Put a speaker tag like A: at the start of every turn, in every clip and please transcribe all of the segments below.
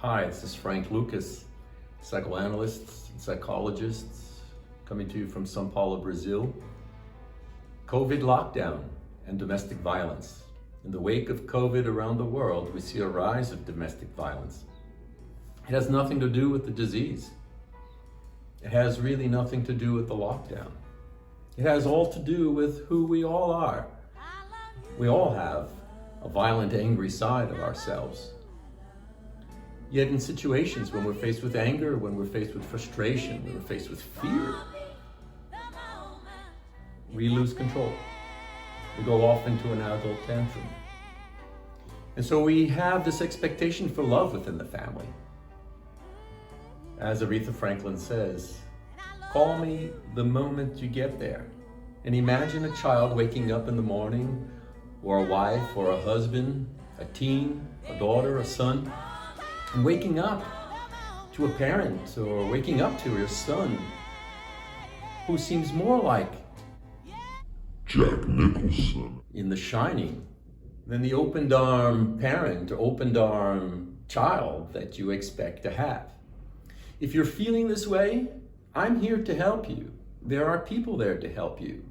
A: Hi, this is Lucas, psychoanalyst and psychologist, coming to you from São Paulo, Brazil. COVID lockdown and domestic violence. In the wake of COVID around the world, we see a rise of domestic violence. It has nothing to do with the disease. It has really nothing to do with the lockdown. It has all to do with who we all are. We all have a violent, angry side of ourselves. Yet in situations when we're faced with anger, when we're faced with frustration, when we're faced with fear, we lose control. We go off into an adult tantrum. And so we have this expectation for love within the family. As Aretha Franklin says, call me the moment you get there. And imagine a child waking up in the morning, or a wife, or a husband, a teen, a daughter, a son, and waking up to a parent, or waking up to your son, who seems more like
B: Jack Nicholson
A: in The Shining than the opened arm parent or opened arm child that you expect to have. If you're feeling this way, I'm here to help you. There are people there to help you.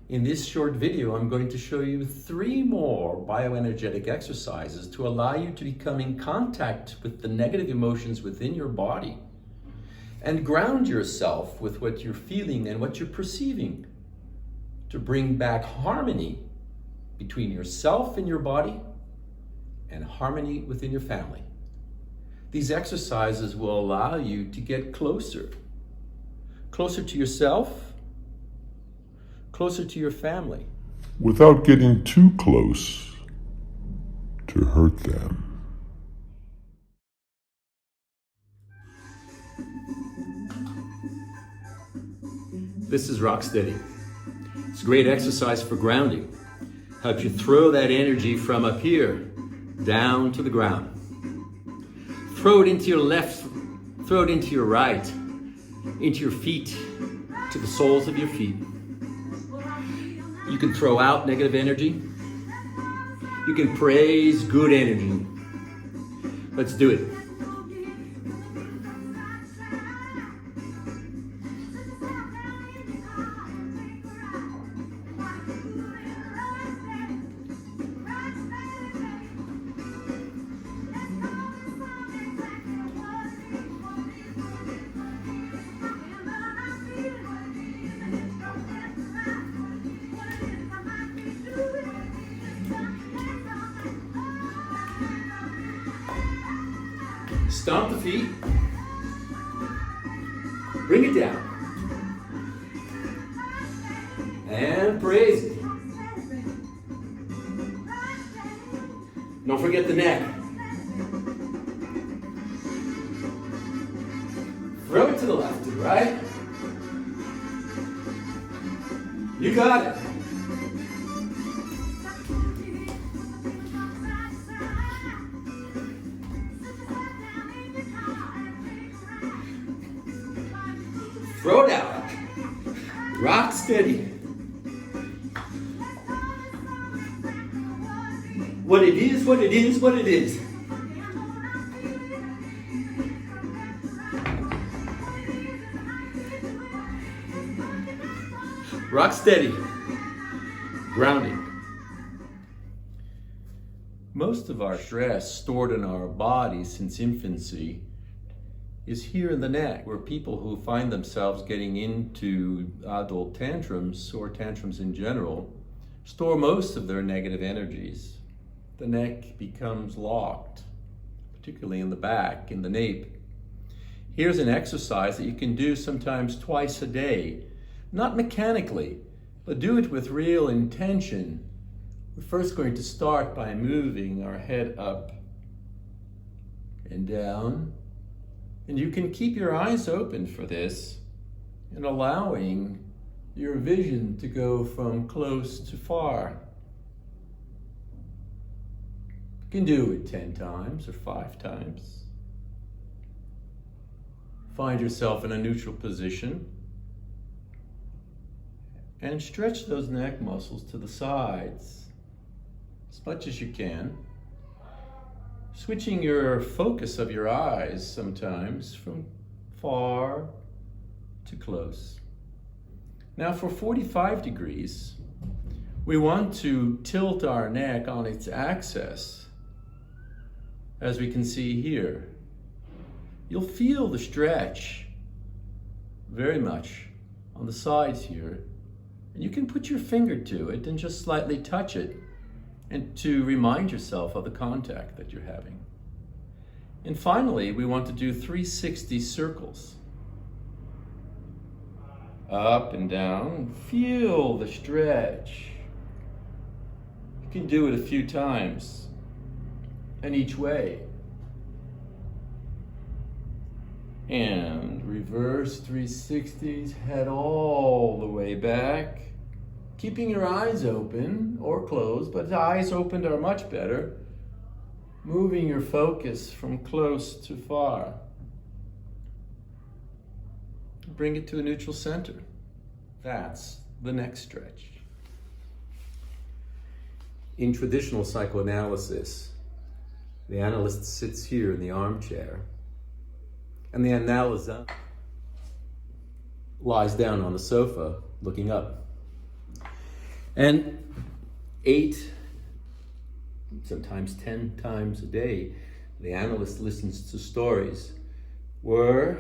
A: In this short video, I'm going to show you 3 more bioenergetic exercises to allow you to become in contact with the negative emotions within your body and ground yourself with what you're feeling and what you're perceiving to bring back harmony between yourself and your body and harmony within your family. These exercises will allow you to get closer to yourself, closer to your family,
B: without getting too close to hurt them.
A: This is Rocksteady. It's a great exercise for grounding. Helps you throw that energy from up here down to the ground. Throw it into your left, throw it into your right, into your feet, to the soles of your feet. You can throw out negative energy. You can praise good energy. Let's do it. Stomp the feet. Bring it down. And praise it. Don't forget the neck. Throw it to the left and right. You got it. Throw it out. Rock steady. What it is, what it is, what it is. Rock steady. Grounding. Most of our stress stored in our body since infancy is here in the neck, where people who find themselves getting into adult tantrums or tantrums in general store most of their negative energies. The neck becomes locked, particularly in the back, in the nape. Here's an exercise that you can do sometimes twice a day, not mechanically, but do it with real intention. We're first going to start by moving our head up and down. And you can keep your eyes open for this and allowing your vision to go from close to far. You can do it 10 times or 5 times. Find yourself in a neutral position and stretch those neck muscles to the sides as much as you can. Switching your focus of your eyes sometimes from far to close. Now for 45 degrees, we want to tilt our neck on its axis, as we can see here. You'll feel the stretch very much on the sides here. And you can put your finger to it and just slightly touch it, and to remind yourself of the contact that you're having. And finally, we want to do 360 circles. Up and down, feel the stretch. You can do it a few times, and each way. And reverse 360s, head all the way back. Keeping your eyes open or closed, but the eyes opened are much better. Moving your focus from close to far. Bring it to a neutral center. That's the next stretch. In traditional psychoanalysis, the analyst sits here in the armchair, and the analyzer lies down on the sofa looking up. And 8, sometimes 10 times a day, the analyst listens to stories where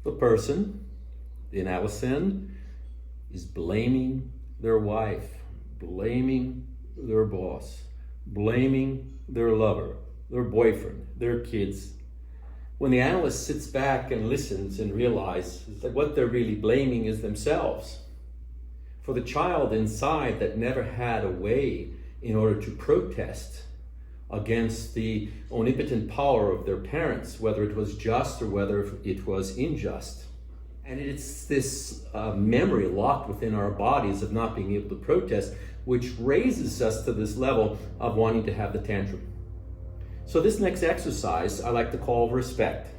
A: the person, the analysand, is blaming their wife, blaming their boss, blaming their lover, their boyfriend, their kids. When the analyst sits back and listens and realizes that what they're really blaming is themselves. For the child inside that never had a way in order to protest against the omnipotent power of their parents, whether it was just or whether it was unjust. And it's this memory locked within our bodies of not being able to protest, which raises us to this level of wanting to have the tantrum. So this next exercise I like to call respect.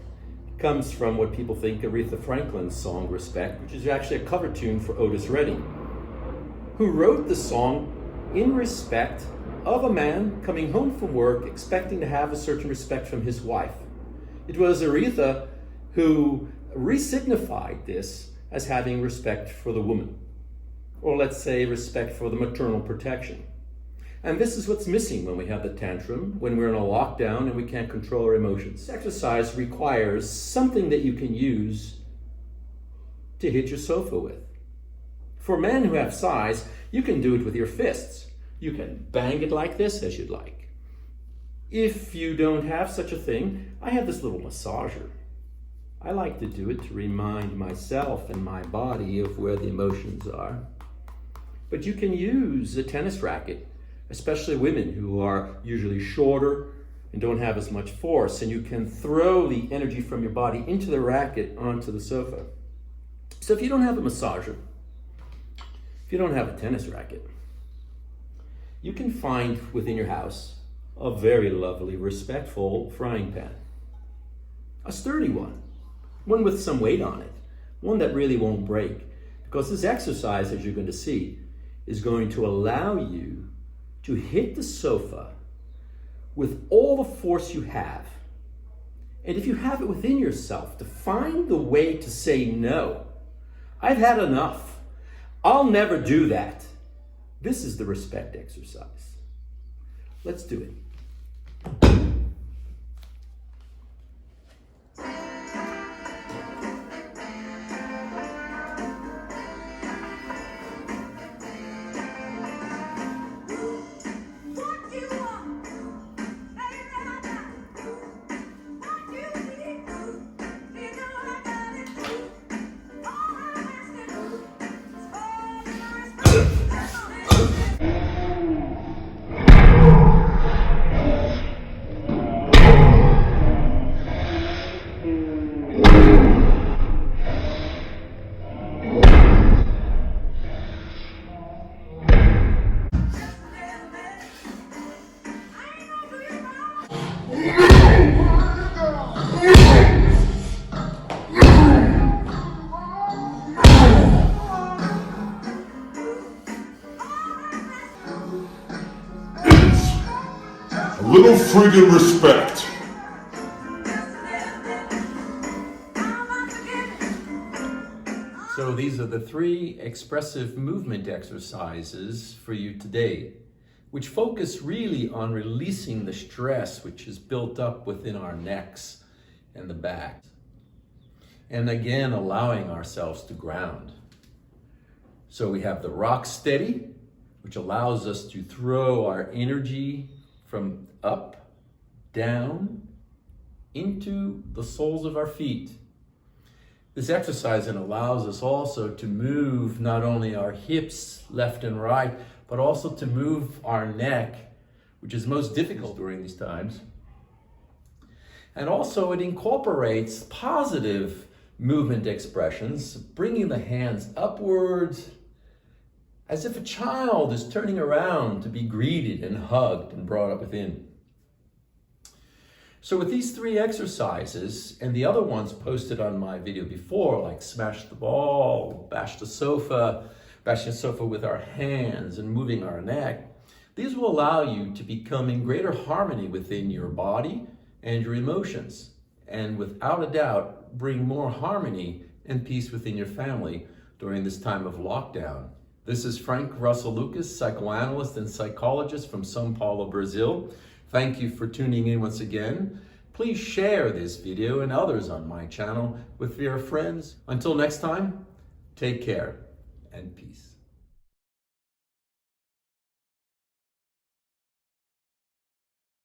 A: It comes from what people think Aretha Franklin's song Respect, which is actually a cover tune for Otis Redding, who wrote the song in respect of a man coming home from work expecting to have a certain respect from his wife. It was Aretha who resignified this as having respect for the woman, or let's say respect for the maternal protection. And this is what's missing when we have the tantrum, when we're in a lockdown and we can't control our emotions. Exercise requires something that you can use to hit your sofa with. For men who have size, you can do it with your fists. You can bang it like this as you'd like. If you don't have such a thing, I have this little massager. I like to do it to remind myself and my body of where the emotions are. But you can use a tennis racket, especially women who are usually shorter and don't have as much force, and you can throw the energy from your body into the racket onto the sofa. So if you don't have a massager, if you don't have a tennis racket, you can find within your house a very lovely, respectful frying pan. A sturdy one with some weight on it, one that really won't break. Because this exercise, as you're going to see, is going to allow you to hit the sofa with all the force you have. And if you have it within yourself, to find the way to say no. I've had enough. I'll never do that. This is the respect exercise. Let's do it.
B: friggin' respect.
A: So these are the 3 expressive movement exercises for you today, which focus really on releasing the stress which is built up within our necks and the back. And again, allowing ourselves to ground. So we have the rock steady, which allows us to throw our energy from up, down, into the soles of our feet. This exercise then allows us also to move not only our hips left and right, but also to move our neck, which is most difficult during these times. And also it incorporates positive movement expressions, bringing the hands upwards, as if a child is turning around to be greeted and hugged and brought up within. So with these 3 exercises and the other ones posted on my video before, like smash the ball, bashing the sofa with our hands and moving our neck, these will allow you to become in greater harmony within your body and your emotions, and without a doubt, bring more harmony and peace within your family during this time of lockdown. This is FRL, psychoanalyst and psychologist from São Paulo, Brazil. Thank you for tuning in once again. Please share this video and others on my channel with your friends. Until next time, take care and peace.